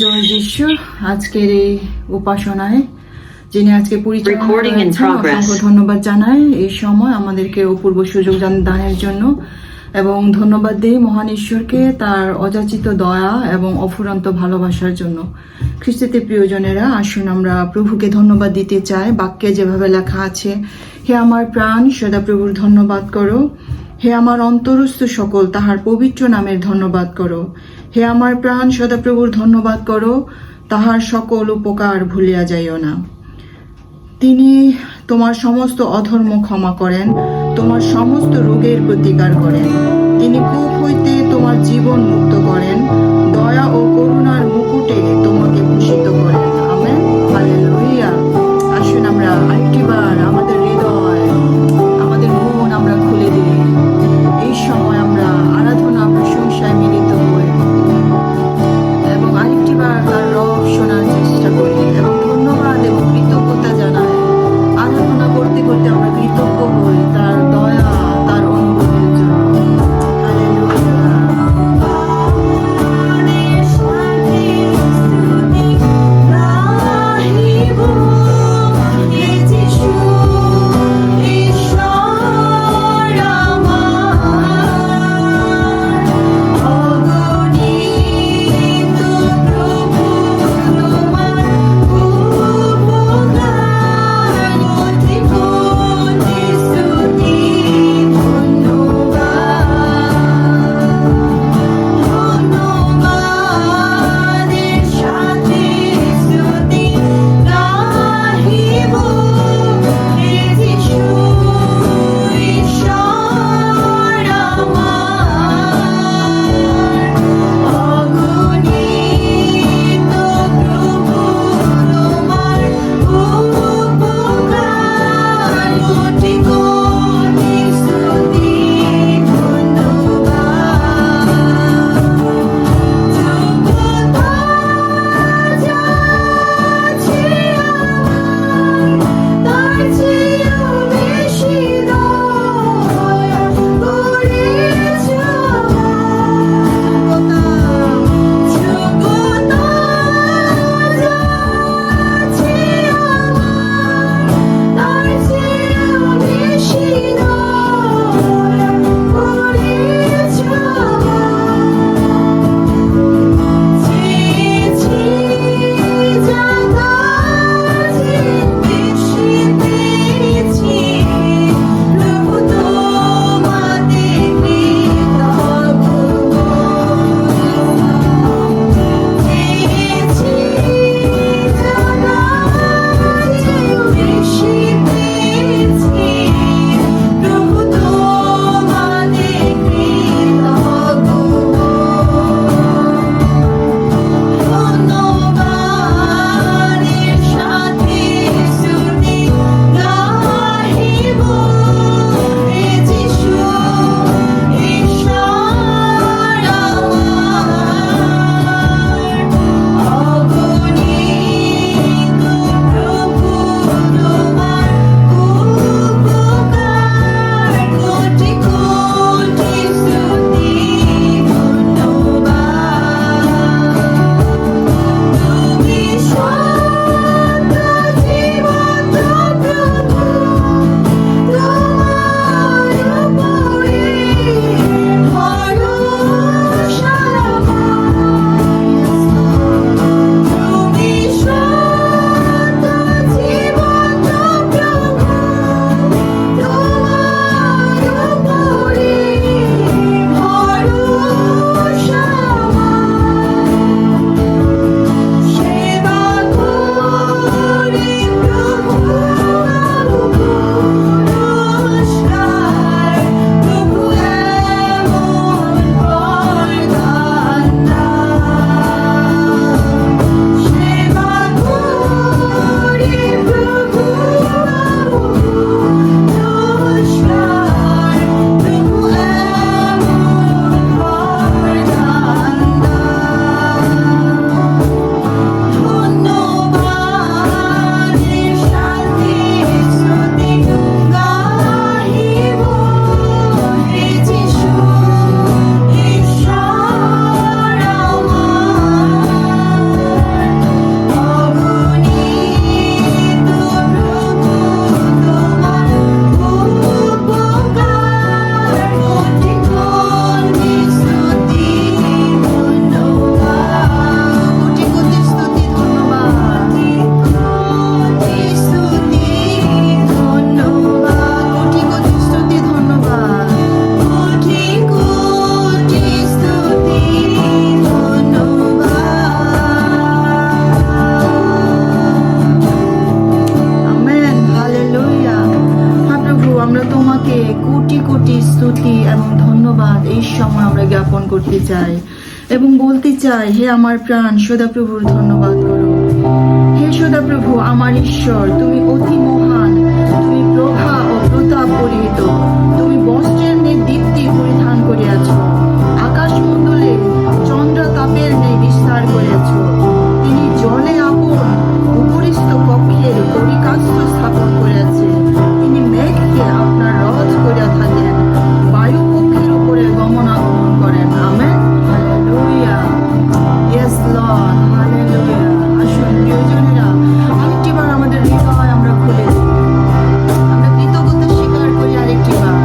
জয় যিশু। আজকের এই উপাসনায় যিনি আজকে পরিচালনা করেছেন, অসংখ্য ধন্যবাদ জানাই এই সময় আমাদেরকে অপূর্ব সুযোগ দানের জন্য, এবং ধন্যবাদ দিই মহান ঈশ্বরকে তার অযাচিত দয়া এবং অফুরন্ত ভালোবাসার জন্য। খ্রিস্টতে প্রিয়জনেরা, আসুন আমরা প্রভুকে ধন্যবাদ দিতে চাই। বাক্যে যেভাবে লেখা আছে, হে আমার প্রাণ সদা প্রভুর ধন্যবাদ করো, হে আমার অন্তরস্থ সকল তাহার পবিত্র নামের ধন্যবাদ করো। হে আমার প্রাণ সদা প্রভুর ধন্যবাদ করো, তাহার সকল উপকার ভুলিয়া যাইও না। তিনি তোমার সমস্ত অধর্ম ক্ষমা করেন, তোমার সমস্ত রোগের প্রতিকার করেন। তিনি কূপ হইতে তোমার জীবন মুক্ত করেন, দয়া ও করুণার মুকুটে তোমাকে ভূষিত করেন। Amen, hallelujah. আসুন আমরা আরেকটিবার আমাদের হৃদয়, আমাদের মন আমরা খুলে দিই। এই সময় আমরা আরাধনা প্রশংসায় মিলিত হই এবং আরেকটিবার তার রব শোনার চেষ্টা করি এবং ধন্যবাদ এবং কৃতজ্ঞতা জানাই। আরাধনা করতে করতে আমরা কৃতজ্ঞ হই তার দয়া, তার অনুগ্রহের জন্য। হালেলুয়া। করতে চাই এবং বলতে চাই, হে আমার প্রাণ সদাপ্রভুর ধন্যবাদ করো। হে সদাপ্রভু আমার ঈশ্বর, তুমি অতি মহান, তুমি প্রভা ও প্রতাপ পরিহিত, তুমি বস্ত্রের ন্যায় দীপ্তি পরিধান করিয়াছ, আকাশ মণ্ডলে চন্দ্র তাপের ন্যায় বিস্তার করিয়াছ। তিনি জলে আপন উপরিস্থ কক্ষের করিকাস্থ স্থাপন করিয়াছে, তিনি মেঘকে আপনার রথ করিয়া থাকেন, বায়ু পক্ষের উপরে গমনাগমন করেন। Amen, hallelujah. Yes Lord, hallelujah. আসুন প্রিয়জনেরা, আরেকটিবার আমাদের হৃদয় আমরা খুলে দিই, আমরা কৃতজ্ঞতা স্বীকার করি আরেকটিবার।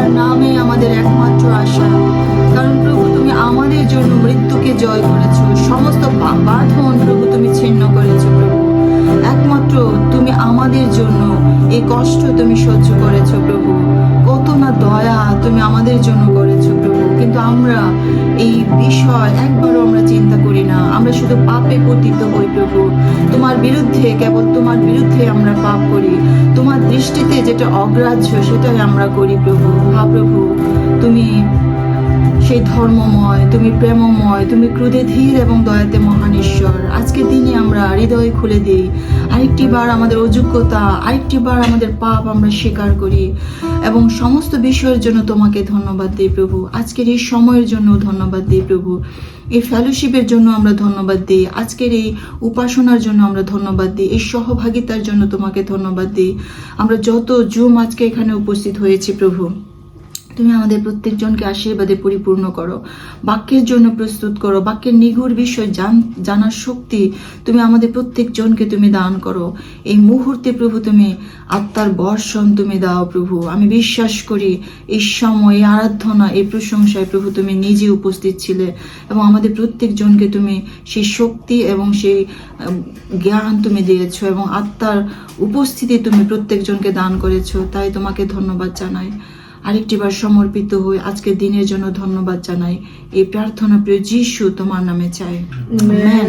তোমার নামে আমাদের একমাত্র আশা, কারণ প্রভু তুমি আমাদের জন্য মৃত্যুকে জয় করেছো, সমস্ত বাঁধন প্রভু তুমি ছিন্ন করেছো প্রভু। একমাত্র তুমি আমাদের জন্য এই কষ্ট তুমি সহ্য করেছো প্রভু। কত না দয়া তুমি আমাদের জন্য করেছো প্রভু, কিন্তু আমরা এই বিষয় একবারও আমরা চিন্তা করি না। আমরা শুধু পাপে পতিত হই প্রভু, তোমার বিরুদ্ধে, কেবল তোমার বিরুদ্ধে আমরা পাপ করি। তোমার দৃষ্টিতে যেটা অগ্রাহ্য সেটাই আমরা করি প্রভু। হ্যাঁ প্রভু, তুমি সেই ধর্মময়, তুমি প্রেমময়, তুমি ক্রোধে ধীর এবং দয়াতে মহান ঈশ্বর। আজকের দিনে আমরা হৃদয় খুলে দিই, আরেকটি বার আমাদের অযোগ্যতা, আরেকটি বার আমাদের পাপ আমরা স্বীকার করি এবং সমস্ত বিষয়ের জন্য তোমাকে ধন্যবাদ দিই প্রভু। আজকের এই সময়ের জন্য ধন্যবাদ দিই প্রভু, এই ফেলোশিপের জন্য আমরা ধন্যবাদ দিই, আজকের এই উপাসনার জন্য আমরা ধন্যবাদ দিই, এই সহভাগিতার জন্য তোমাকে ধন্যবাদ দিই। আমরা যত জুম আজকে এখানে উপস্থিত হয়েছি প্রভু, তুমি আমাদের প্রত্যেকজনকে আশীর্বাদে পরিপূর্ণ করো, বাক্যের জন্য প্রস্তুত করো, বাক্যের নিগুড় বিষয় জানার শক্তি তুমি আমাদের প্রত্যেকজনকে তুমি দান করো। এই মুহূর্তে প্রভু তুমি আত্মার বর্ষণ তুমি দাও প্রভু। আমি বিশ্বাস করি এই সময়, এই আরাধনা, এই প্রশংসায় প্রভু তুমি নিজে উপস্থিত ছিলে এবং আমাদের প্রত্যেকজনকে তুমি সেই শক্তি এবং সেই জ্ঞান তুমি দিয়েছো এবং আত্মার উপস্থিতি তুমি প্রত্যেকজনকে দান করেছো। তাই তোমাকে ধন্যবাদ জানাই। আরেকটি বার সমর্পিত হয়ে আজকের দিনের জন্য ধন্যবাদ জানাই। এই প্রার্থনা প্রিয় যিশু তোমার নামে চাই, আমেন।